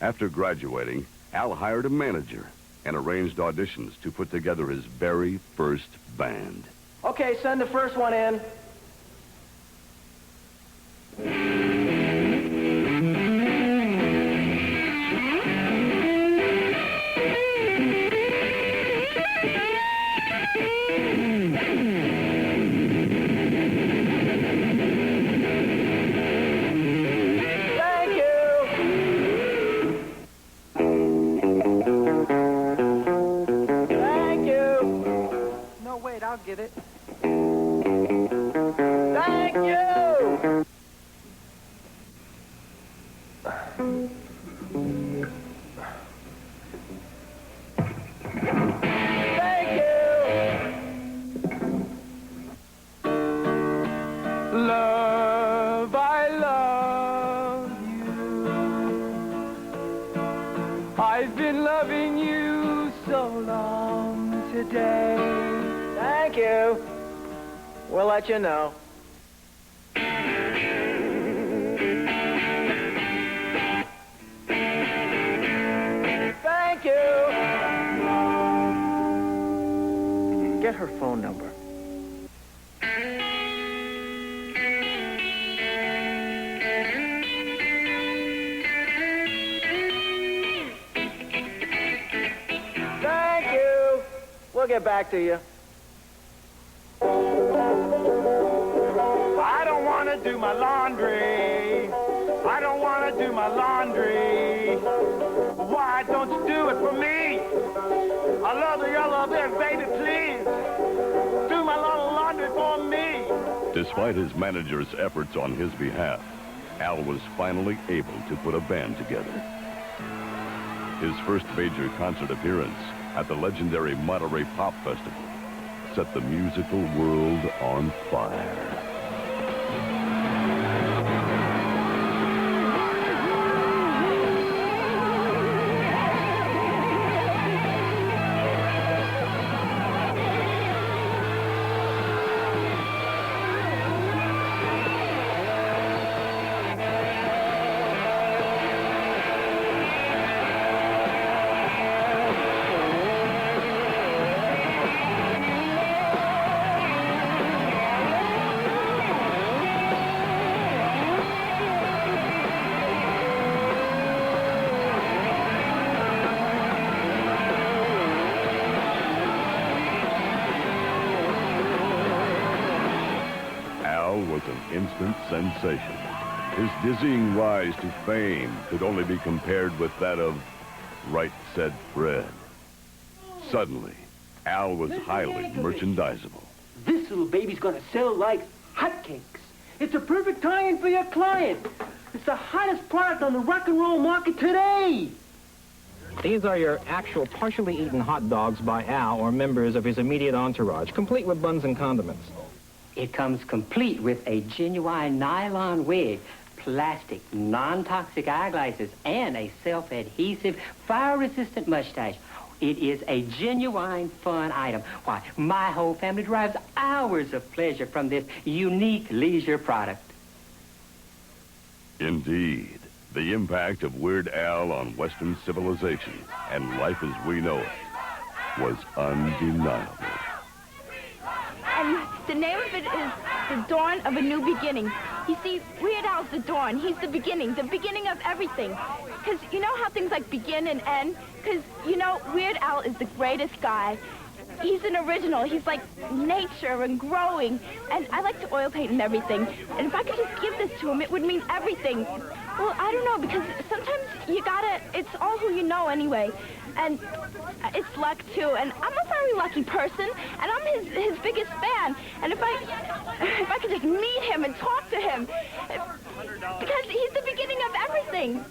After graduating, Al hired a manager and arranged auditions to put together his very first band. Okay, send the first one in. I'll get it. Thank you! Thank you! Love, I love you. I've been loving you so long today. Thank you. We'll let you know. Thank you. Get her phone number. Thank you. We'll get back to you. I don't want to do my laundry. I don't want to do my laundry. Why don't you do it for me? I love the yellow bit, baby, please. Do my little laundry for me. Despite his manager's efforts on his behalf, Al was finally able to put a band together. His first major concert appearance at the legendary Monterey Pop Festival set the musical world on fire. Was an instant sensation. His dizzying rise to fame could only be compared with that of Right Said Fred. Suddenly, Al was highly merchandisable. This little baby's gonna sell like hotcakes. It's a perfect tie-in for your client. It's the hottest product on the rock and roll market today. These are your actual partially eaten hot dogs by Al or members of his immediate entourage, complete with buns and condiments. It comes complete with a genuine nylon wig, plastic, non-toxic eyeglasses, and a self-adhesive, fire-resistant mustache. It is a genuine fun item. Why, my whole family derives hours of pleasure from this unique leisure product. Indeed, the impact of Weird Al on Western civilization and life as we know it was undeniable. And the name of it is The Dawn of a New Beginning. You see, Weird Al's the dawn. He's the beginning of everything. Because you know how things like begin and end? Because, you know, Weird Al is the greatest guy. He's an original. He's like nature and growing. And I like to oil paint and everything. And if I could just give this to him, it would mean everything. Well, I don't know, because sometimes you gotta, it's all who you know anyway. And it's luck, too. And I'm a very lucky person, and I'm his biggest fan. And if I could just meet him and talk to him, because he's the beginning of everything.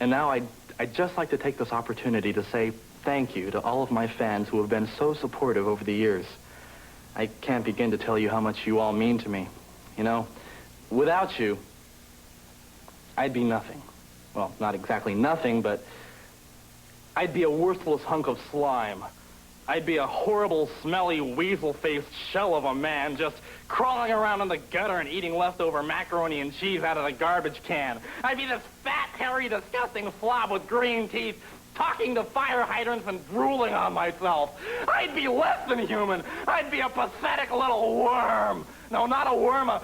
And now I'd just like to take this opportunity to say thank you to all of my fans who have been so supportive over the years. I can't begin to tell you how much you all mean to me. You know, without you, I'd be nothing. Well, not exactly nothing, but I'd be a worthless hunk of slime. I'd be a horrible, smelly, weasel-faced shell of a man just crawling around in the gutter and eating leftover macaroni and cheese out of the garbage can. I'd be this fat, hairy, disgusting slob with green teeth, talking to fire hydrants and drooling on myself. I'd be less than human. I'd be a pathetic little worm. No, not a worm, a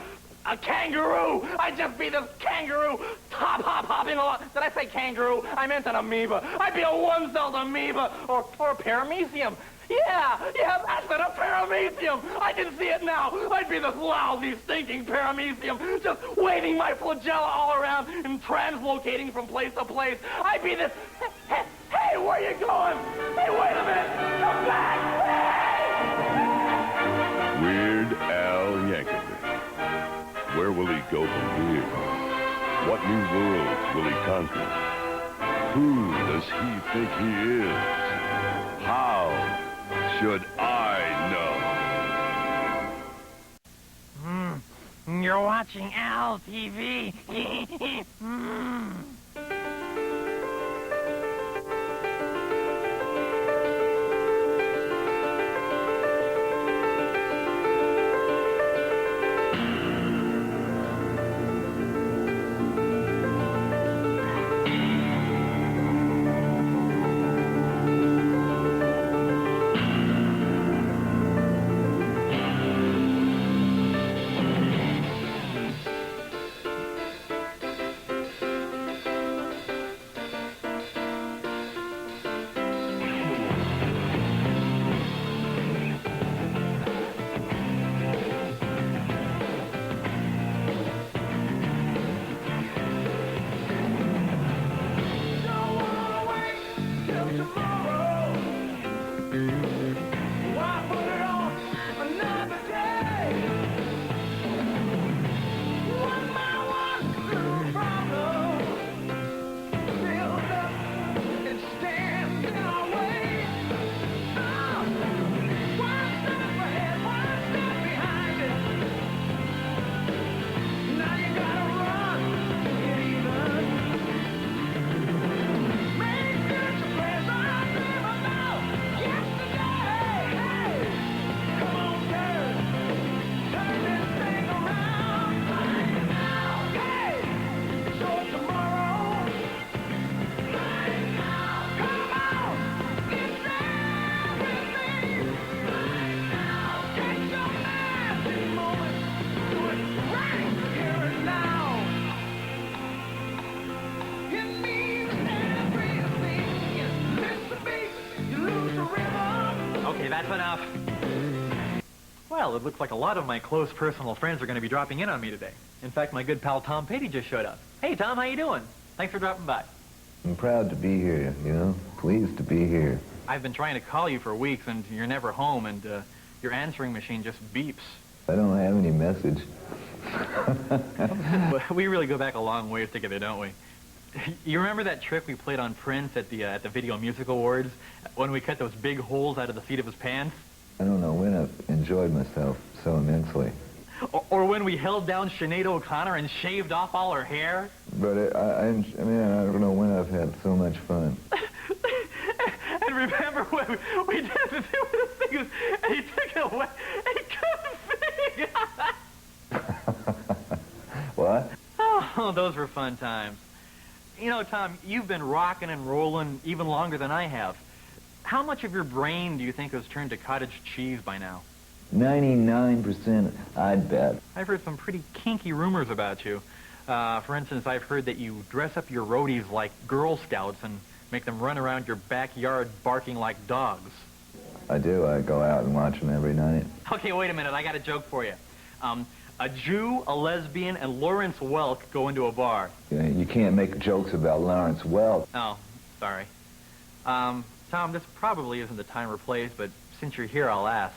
kangaroo. I'd just be this kangaroo hopping along. Did I say kangaroo? I meant an amoeba. I'd be a one-celled amoeba or a paramecium. Yeah, that's it, a paramecium. I can see it now. I'd be this lousy, stinking paramecium, just waving my flagella all around and translocating from place to place. I'd be this... Hey, where are you going? Hey, wait a minute. Come back. Hey! Weird Al Yankovic. Where will he go from here? What new worlds will he conquer? Who does he think he is? How should I know? You're watching Al TV. That's enough. Well, it looks like a lot of my close personal friends are going to be dropping in on me today. In fact, my good pal Tom Petty just showed up. Hey, Tom, how you doing? Thanks for dropping by. I'm proud to be here, you know, pleased to be here. I've been trying to call you for weeks, and you're never home, and your answering machine just beeps. I don't have any message. We really go back a long ways together, don't we? You remember that trick we played on Prince at the Video Music Awards when we cut those big holes out of the seat of his pants? I don't know when I've enjoyed myself so immensely. Or when we held down Sinead O'Connor and shaved off all her hair? But I mean, I don't know when I've had so much fun. And remember when we did the thing and he took it away and he couldn't sing? What? Oh, those were fun times. You know, Tom, you've been rocking and rolling even longer than I have. How much of your brain do you think has turned to cottage cheese by now? 99%, I'd bet. I've heard some pretty kinky rumors about you. For instance, I've heard that you dress up your roadies like Girl Scouts and make them run around your backyard barking like dogs. I do. I go out and watch them every night. Okay, wait a minute. I got a joke for you. A Jew, a lesbian, and Lawrence Welk go into a bar. You can't make jokes about Lawrence Welk. Oh, sorry. Tom, this probably isn't the time or place, but since you're here, I'll ask.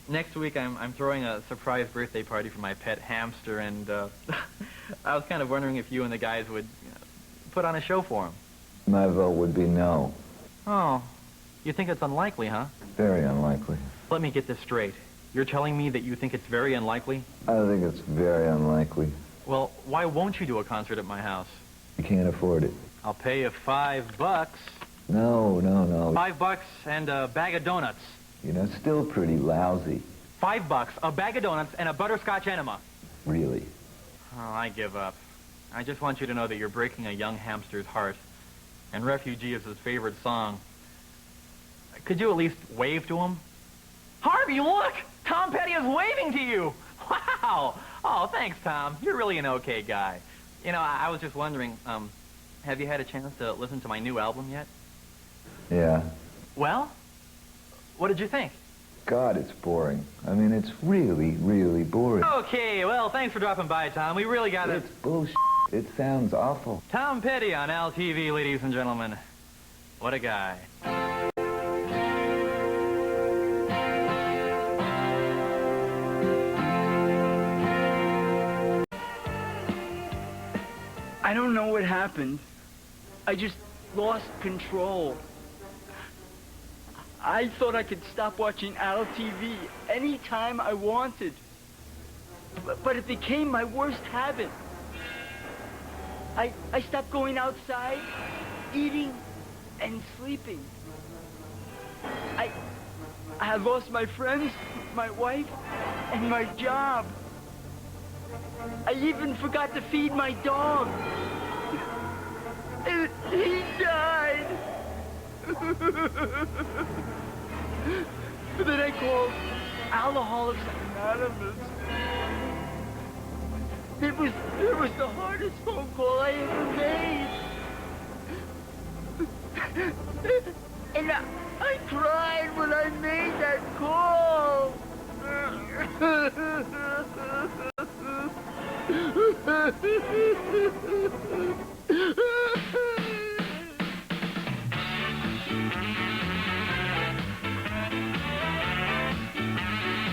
Next week, I'm throwing a surprise birthday party for my pet hamster, and I was kind of wondering if you and the guys would put on a show for him. My vote would be no. Oh, you think it's unlikely, huh? Very unlikely. Let me get this straight. You're telling me that you think it's very unlikely? I think it's very unlikely. Well, why won't you do a concert at my house? You can't afford it. I'll pay you $5. No. $5 and a bag of donuts. You know, still pretty lousy. $5, a bag of donuts, and a butterscotch enema. Really. Oh, I give up. I just want you to know that you're breaking a young hamster's heart. And Refugee is his favorite song. Could you at least wave to him? Harvey, look! Tom Petty is waving to you! Wow! Oh, thanks, Tom. You're really an okay guy. You know, I was just wondering, have you had a chance to listen to my new album yet? Yeah. Well, what did you think? God, it's boring. I mean, it's really, really boring. Okay, well, thanks for dropping by, Tom. We really got it. It's bullshit. It sounds awful. Tom Petty on Al TV, ladies and gentlemen. What a guy. I don't know what happened. I just lost control. I thought I could stop watching Al TV anytime I wanted. But it became my worst habit. I stopped going outside, eating, and sleeping. I lost my friends, my wife, and my job. I even forgot to feed my dog. And he died. But then I called Alcoholics Anonymous. It was the hardest phone call I ever made. And I cried when I made that call.